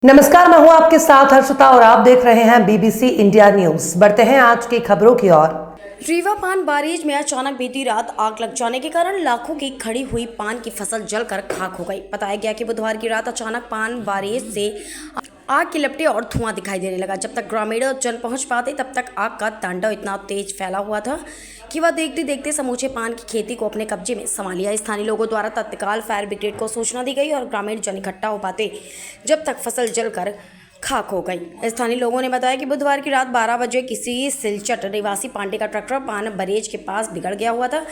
नमस्कार, मैं हूं आपके साथ हर्षिता और आप देख रहे हैं बीबीसी इंडिया न्यूज। बढ़ते हैं आज की खबरों की ओर। रीवा पान बारेज में अचानक बीती रात आग लग जाने के कारण लाखों की खड़ी हुई पान की फसल जलकर खाक हो गई। बताया गया कि बुधवार की रात अचानक पान बारेज से आग की लपटें और धुआं दिखाई देने लगा। जब तक ग्रामीण जन पहुंच पाते तब तक आग का तांडव इतना तेज फैला हुआ था कि वह देखते देखते समूचे पान की खेती को अपने कब्जे में समा लिया। स्थानीय लोगों द्वारा तत्काल फायर ब्रिगेड को सूचना दी गई और ग्रामीण जन इकट्ठा हो पाते जब तक फसल जलकर खाक हो गई। स्थानीय लोगों ने बताया कि बुधवार की रात 12 बजे किसी सिलचट निवासी पांडे का ट्रैक्टर पान बरेज के पास बिगड़ गया हुआ था।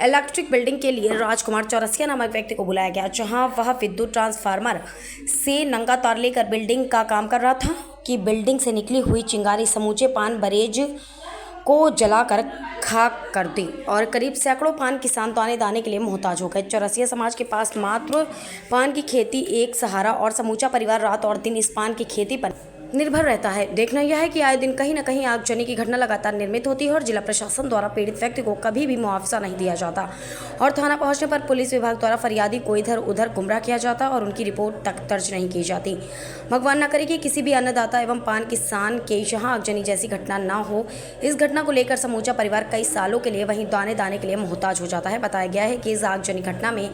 इलेक्ट्रिक बिल्डिंग के लिए राजकुमार चौरसिया नामक व्यक्ति को बुलाया गया, जहां वह विद्युत ट्रांसफार्मर से नंगा तार लेकर बिल्डिंग का काम कर रहा था कि बिल्डिंग से निकली हुई चिंगारी समूचे पान बरेज को जलाकर खाक कर दी और करीब सैकड़ों पान किसान दाने दाने के लिए मोहताज हो गए। चौरसिया समाज के पास मात्र पान की खेती एक सहारा और समूचा परिवार रात और दिन इस पान की खेती पर निर्भर रहता है। देखना यह है कि आए दिन कहीं न कहीं आगजनी की घटना लगातार निर्मित होती है और जिला प्रशासन द्वारा पीड़ित व्यक्ति को कभी भी मुआवजा नहीं दिया जाता और थाना पहुंचने पर पुलिस विभाग द्वारा फरियादी को इधर उधर गुमराह किया जाता और उनकी रिपोर्ट तक दर्ज नहीं की जाती। भगवान न करे कि किसी भी अन्नदाता एवं पान किसान के यहाँ आगजनी जैसी घटना न हो। इस घटना को लेकर समूचा परिवार कई सालों के लिए वहीं दाने दाने के लिए मोहताज हो जाता है। बताया गया है कि इस आगजनी घटना में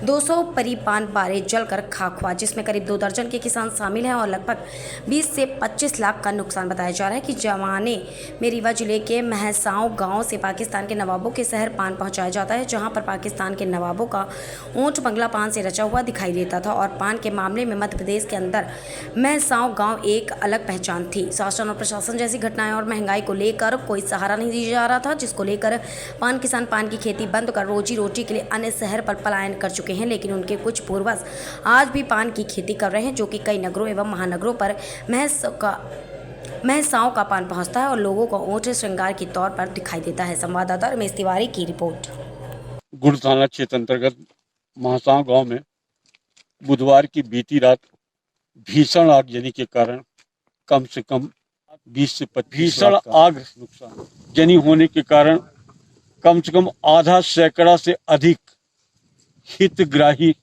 200 परी पान बारे जलकर खाक हुआ, जिसमें करीब 2 दर्जन के किसान शामिल हैं और लगभग 20 से 25 लाख का नुकसान बताया जा रहा है कि जमाने में रीवा जिले के महसाओं गांव से पाकिस्तान के नवाबों के शहर पान पहुंचाया जाता है, जहां पर पाकिस्तान के नवाबों का ऊंट बंगला पान से रचा हुआ दिखाई देता था और पान के मामले में मध्य प्रदेश के अंदर महसाओं गांव एक अलग पहचान थी। शासन और प्रशासन जैसी घटनाएं और महंगाई को लेकर कोई सहारा नहीं दिया जा रहा था, जिसको लेकर पान किसान पान की खेती बंद कर रोजी रोटी के लिए अन्य शहर पर पलायन कर चुके हैं। लेकिन उनके कुछ पूर्वज आज भी पान की खेती कर रहे हैं, जो कि कई नगरों एवं महानगरों पर महसाओं का पान पहुंचता है और लोगों को ऊंट श्रृंगार के तौर पर दिखाई देता है। संवाददाता रमेश तिवारी की रिपोर्ट। गुड़ थाना क्षेत्र अंतर्गत महसाओं गांव में बुधवार की बीती रात भीषण आगजनी के कारण कम से कम 20 से 25 लाख का आग नुकसान जनी होने के कारण कम से कम आधा सैकड़ा से अधिक हितग्राही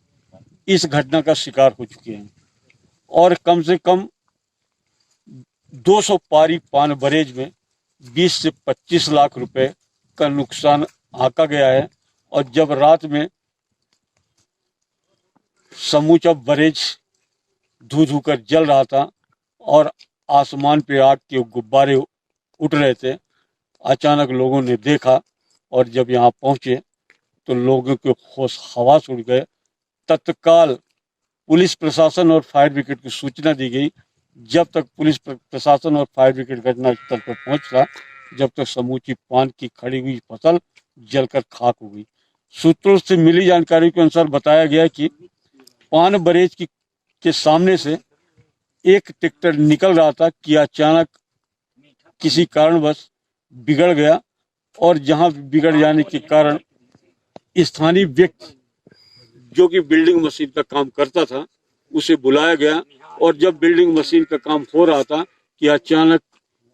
इस घटना का शिकार हो चुके हैं और कम से कम 200 पारी पान बरेज में 20 से 25 लाख रुपए का नुकसान आंका गया है। और जब रात में समूचा बरेज धू धू कर जल रहा था और आसमान पे आग के गुब्बारे उठ रहे थे, अचानक लोगों ने देखा और जब यहाँ पहुंचे तो लोगों के होश हवास उड़ गए। तत्काल पुलिस प्रशासन और फायर ब्रिगेड की सूचना दी गई। जब तक पुलिस प्रशासन और फायर ब्रिगेड घटनास्थल पर पहुंचा, जब तक समूची पान की खड़ी हुई फसल जलकर खाक हो गई। सूत्रों से मिली जानकारी के अनुसार बताया गया कि पान बरेज के सामने से एक ट्रैक्टर निकल रहा था कि अचानक किसी कारणवश बिगड़ गया और जहां बिगड़ जाने के कारण स्थानीय व्यक्ति जो कि बिल्डिंग मशीन का काम करता था उसे बुलाया गया और जब बिल्डिंग मशीन का काम हो रहा था कि अचानक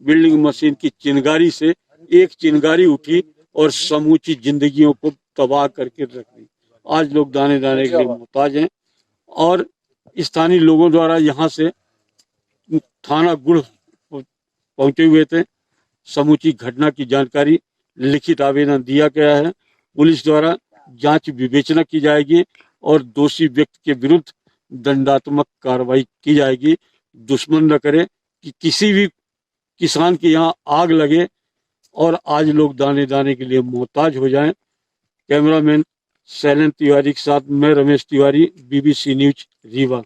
बिल्डिंग मशीन की चिंगारी से एक चिंगारी उठी और समूची जिंदगियों को तबाह करके रख दी। आज लोग दाने दाने के लिए मोहताज हैं और स्थानीय लोगों द्वारा यहाँ से थाना गुड़ पहुंचे हुए थे। समूची घटना की जानकारी लिखित आवेदन दिया गया है। पुलिस द्वारा जांच विवेचना की जाएगी और दोषी व्यक्ति के विरुद्ध दंडात्मक कार्रवाई की जाएगी। दुश्मन न करे कि किसी भी किसान के यहाँ आग लगे और आज लोग दाने दाने के लिए मोहताज हो जाएं। कैमरामैन शैलन तिवारी के साथ मैं रमेश तिवारी, बीबीसी न्यूज रीवा।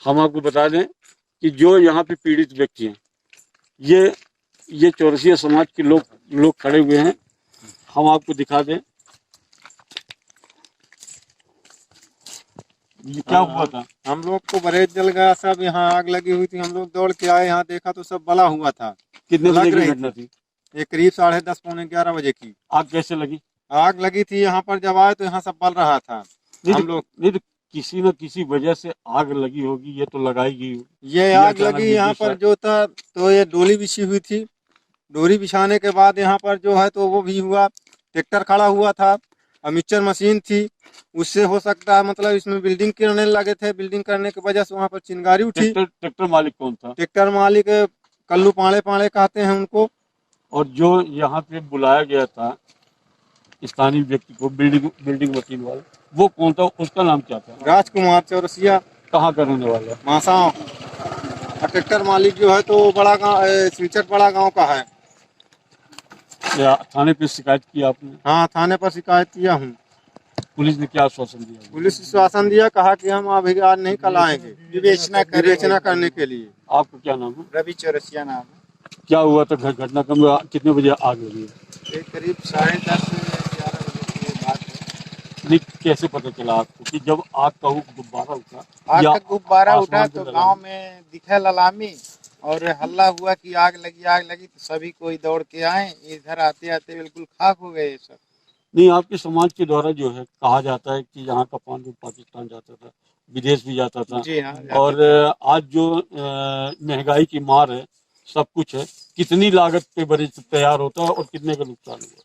हम आपको बता दें कि जो यहाँ पे पीड़ित व्यक्ति हैं ये चौरसिया समाज के लोग खड़े हुए हैं। हम आपको दिखा दें ये क्या हुआ था। हम लोग को बरेज जल गया, सब यहाँ आग लगी हुई थी। हम लोग दौड़ के आए, यहाँ देखा तो सब बला हुआ था। कितने बजे की घटना थी? ये करीब 10:30 पौने 11 बजे की। आग कैसे लगी? आग लगी थी यहाँ पर, जब आए तो यहाँ सब बल रहा था। हम लोग नहीं तो किसी न किसी वजह से आग लगी होगी, ये तो लगाई गई होगी। ये आग लगी यहाँ पर जो था तो ये डोली बिछी हुई थी। डोरी बिछाने के बाद यहाँ पर जो है तो वो भी हुआ, ट्रैक्टर खड़ा हुआ था। और मिक्सचर मशीन थी, उससे हो सकता है मतलब इसमें बिल्डिंग करने लगे थे, बिल्डिंग करने की वजह से वहाँ पर चिंगारी उठी। ट्रैक्टर मालिक कौन था? ट्रैक्टर मालिक कल्लू पाड़े पाड़े कहते हैं उनको। और जो यहाँ पे बुलाया गया था स्थानीय व्यक्ति को, बिल्डिंग मशीन वाला, वो कौन था? उसका नाम क्या था? राजकुमार चौरसिया, कहाँ का रहने वाला है? मासाओं। और ट्रैक्टर मालिक जो है तो बड़ा गाँव, सिलचट बड़ा गाँव का है। या थाने पे शिकायत की आपने? हाँ, थाने पर शिकायत किया हूँ। पुलिस ने क्या आश्वासन दिया? पुलिस आश्वासन दिया, कहा कि हम अभी आज नहीं, कल आएंगे विवेचना करने के लिए। आपका क्या नाम है? रवि चौरसिया नाम है। क्या हुआ था घटनाक्रम में? कितने बजे आग लगी? ये करीब 10:30 11 बजे की बात है। नहीं, कैसे पता चला आपको कि जब आग का गुब्बारा उठा? आग या का गुब्बारा उठा आसमान पे तो लगा? गांव में दिखा ललामी और हल्ला हुआ कि आग लगी, तो सभी कोई दौड़ के आए। इधर आते आते बिल्कुल खाक हो गए सब। नहीं, आपके समाज के द्वारा जो है कहा जाता है कि यहाँ का पानी पाकिस्तान जाता था, विदेश भी जाता था। जी हाँ, और आज जो महंगाई की मार है, सब कुछ है, कितनी लागत पे बरीज तैयार होता है और कितने का नुकसान हुआ?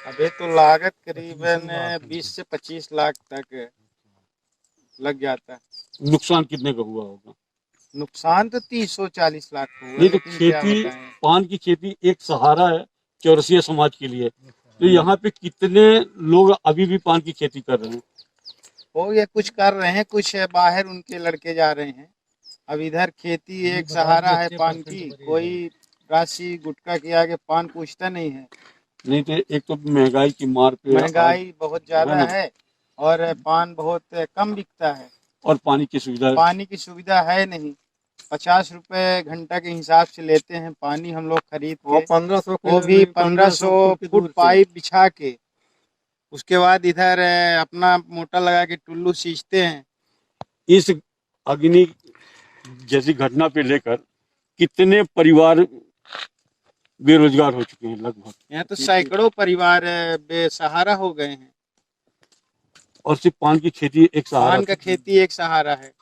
अभी तो लागत करीबन 20 से 25 लाख तक लग जाता है। नुकसान कितने का हुआ होगा? नुकसान तो 30-40 लाख हुआ। नहीं तो लेकिन क्या खेती, बताएं। पान की खेती एक सहारा है चौरसिया समाज के लिए। तो यहाँ पे कितने लोग अभी भी पान की खेती कर रहे हैं? वो ये कुछ कर रहे हैं, कुछ बाहर उनके लड़के जा रहे हैं। अब इधर खेती एक सहारा है पान की, कोई राशि गुटखा के आगे पान पूछता नहीं है। नहीं तो एक तो महंगाई की मार पे महंगाई बहुत ज्यादा है ना? है और पान बहुत कम बिकता है। और पानी की सुविधा है नहीं। 50 रुपए घंटा के हिसाब से लेते हैं पानी हम लोग खरीद वो के, 1500 वो भी 1500 फुट पाइप बिछा के। उसके बाद इधर अपना मोटर लगा के टुल्लू सींचते हैं। इस अग्नि जैसी घटना पे लेकर कितने परिवार बेरोजगार हो चुके हैं? लगभग यहाँ तो सैकड़ों परिवार बेसहारा हो गए हैं। और सिर्फ पान की खेती एक सहारा पान का खेती एक सहारा है।